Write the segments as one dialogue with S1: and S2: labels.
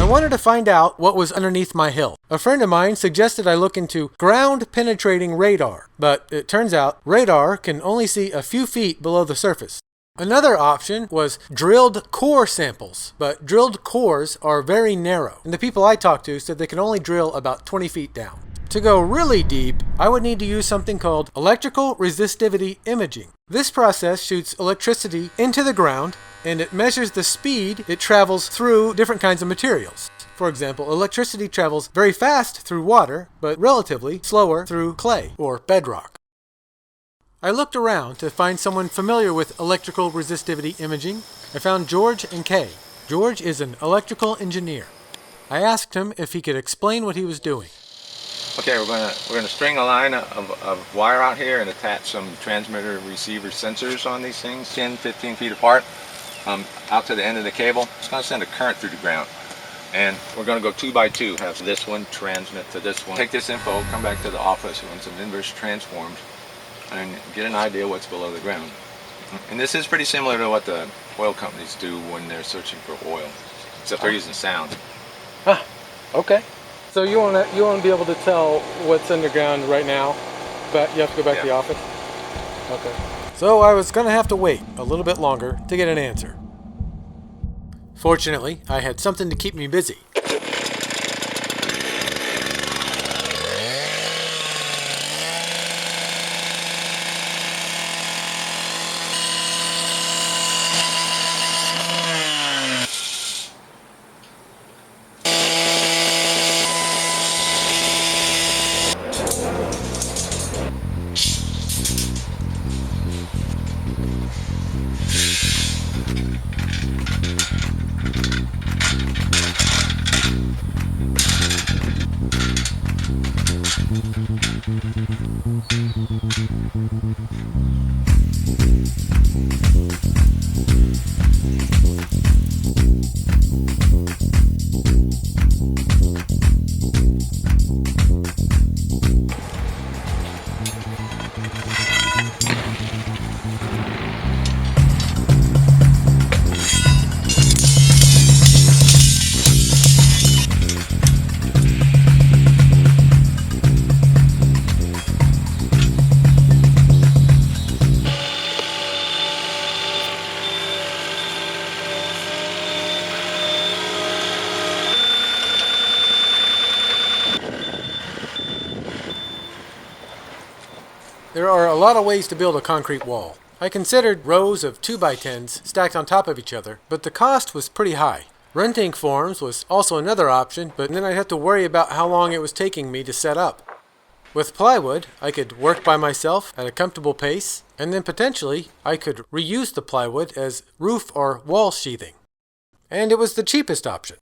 S1: wanted to find out what was underneath my hill. A friend of mine suggested I look into ground-penetrating radar, but it turns out radar can only see a few feet below the surface. Another option was drilled core samples, but drilled cores are very narrow, and the people I talked to said they can only drill about 20 feet down. To go really deep, I would need to use something called electrical resistivity imaging. This process shoots electricity into the ground, and it measures the speed it travels through different kinds of materials. For example, electricity travels very fast through water, but relatively slower through clay or bedrock. I looked around to find someone familiar with electrical resistivity imaging. I found George and Kay. George is an electrical engineer. I asked him if he could explain what he was doing.
S2: Okay, we're gonna string a line of wire out here and attach some transmitter receiver sensors on these things, 10, 15 feet apart, out to the end of the cable. It's gonna send a current through the ground. And we're gonna go 2 by 2, have this one transmit to this one. Take this info, come back to the office, run some inverse transforms, and get an idea what's below the ground. And this is pretty similar to what the oil companies do when they're searching for oil, except they're using sound.
S1: Ah, okay. So you want to be able to tell what's underground right now, but you have to go back to the office? Okay. So I was going to have to wait a little bit longer to get an answer. Fortunately, I had something to keep me busy. There are a lot of ways to build a concrete wall. I considered rows of 2x10s stacked on top of each other, but the cost was pretty high. Renting forms was also another option, but then I'd have to worry about how long it was taking me to set up. With plywood, I could work by myself at a comfortable pace, and then potentially I could reuse the plywood as roof or wall sheathing. And it was the cheapest option.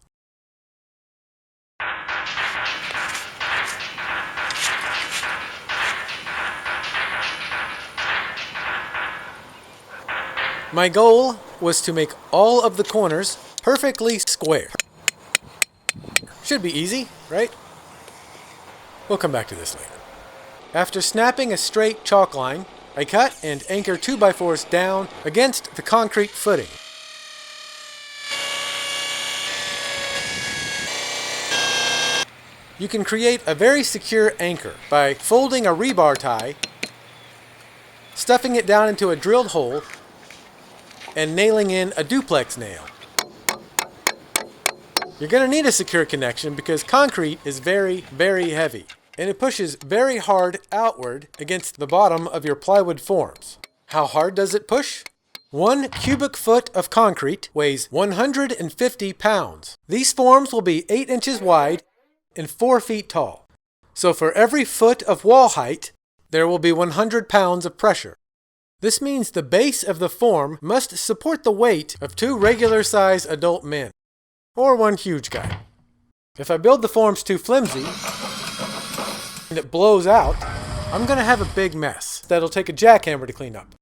S1: My goal was to make all of the corners perfectly square. Should be easy, right? We'll come back to this later. After snapping a straight chalk line, I cut and anchor 2x4s down against the concrete footing. You can create a very secure anchor by folding a rebar tie, stuffing it down into a drilled hole, and nailing in a duplex nail. You're going to need a secure connection because concrete is very, very heavy, and it pushes very hard outward against the bottom of your plywood forms. How hard does it push? 1 cubic foot of concrete weighs 150 pounds. These forms will be 8 inches wide and 4 feet tall. So for every foot of wall height, there will be 100 pounds of pressure. This means the base of the form must support the weight of 2 regular-sized adult men, or 1 huge guy. If I build the forms too flimsy and it blows out, I'm going to have a big mess that'll take a jackhammer to clean up.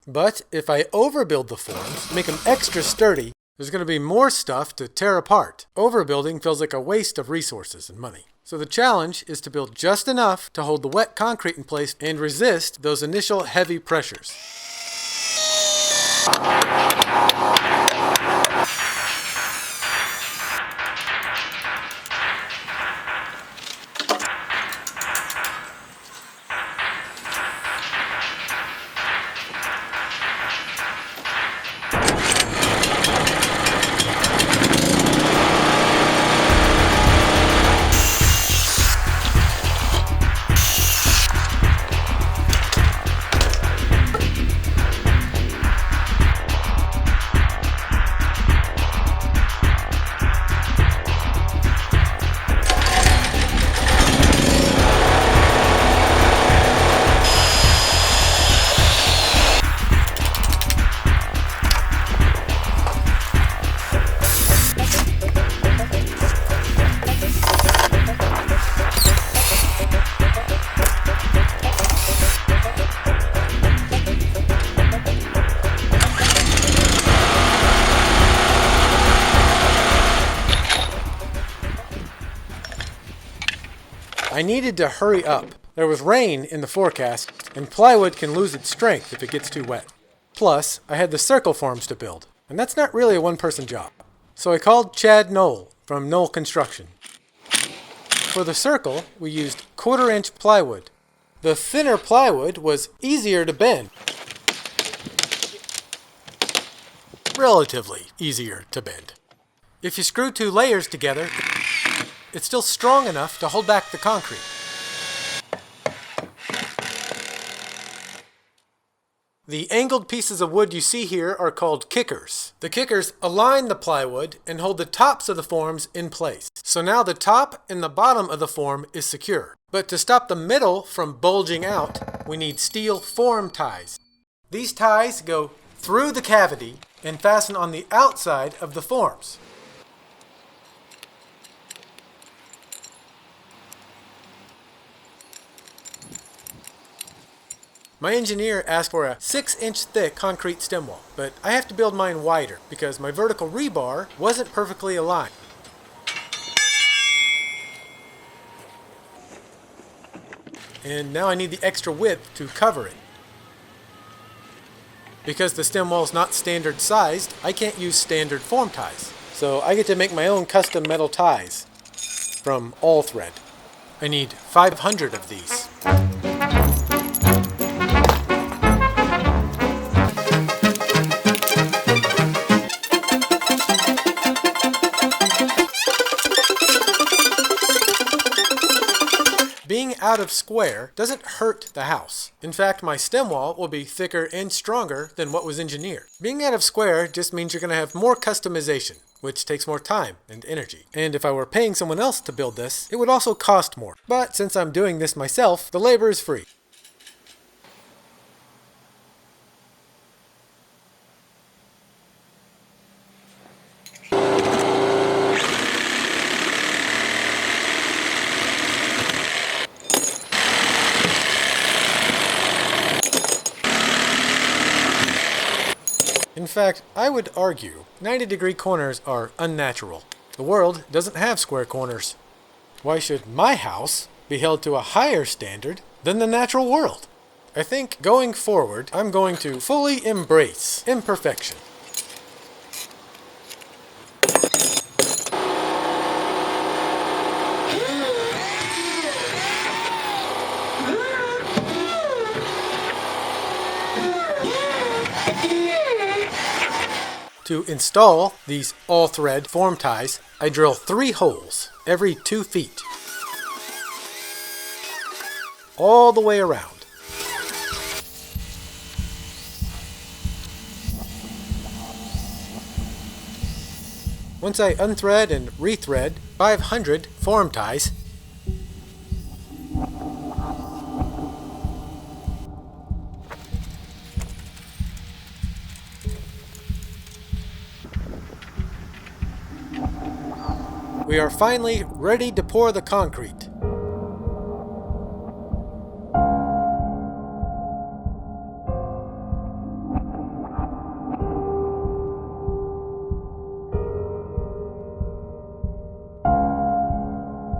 S1: But if I overbuild the forms, make them extra sturdy, there's going to be more stuff to tear apart. Overbuilding feels like a waste of resources and money. So the challenge is to build just enough to hold the wet concrete in place and resist those initial heavy pressures. I needed to hurry up. There was rain in the forecast, and plywood can lose its strength if it gets too wet. Plus, I had the circle forms to build, and that's not really a one-person job. So I called Chad Knoll from Knoll Construction. For the circle, we used 1/4-inch plywood. The thinner plywood was easier to bend. Relatively easier to bend. If you screw 2 layers together, it's still strong enough to hold back the concrete. The angled pieces of wood you see here are called kickers. The kickers align the plywood and hold the tops of the forms in place. So now the top and the bottom of the form is secure. But to stop the middle from bulging out, we need steel form ties. These ties go through the cavity and fasten on the outside of the forms. My engineer asked for a 6-inch thick concrete stem wall, but I have to build mine wider because my vertical rebar wasn't perfectly aligned. And now I need the extra width to cover it. Because the stem wall is not standard sized, I can't use standard form ties. So I get to make my own custom metal ties from all thread. I need 500 of these. Being out of square doesn't hurt the house. In fact, my stem wall will be thicker and stronger than what was engineered. Being out of square just means you're going to have more customization, which takes more time and energy. And if I were paying someone else to build this, it would also cost more. But since I'm doing this myself, the labor is free. In fact, I would argue 90-degree corners are unnatural. The world doesn't have square corners. Why should my house be held to a higher standard than the natural world? I think going forward, I'm going to fully embrace imperfection. To install these all-thread form ties, I drill 3 holes every 2 feet, all the way around. Once I unthread and rethread 500 form ties, we are finally ready to pour the concrete.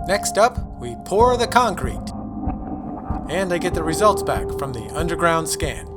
S1: Next up, we pour the concrete. And I get the results back from the underground scan.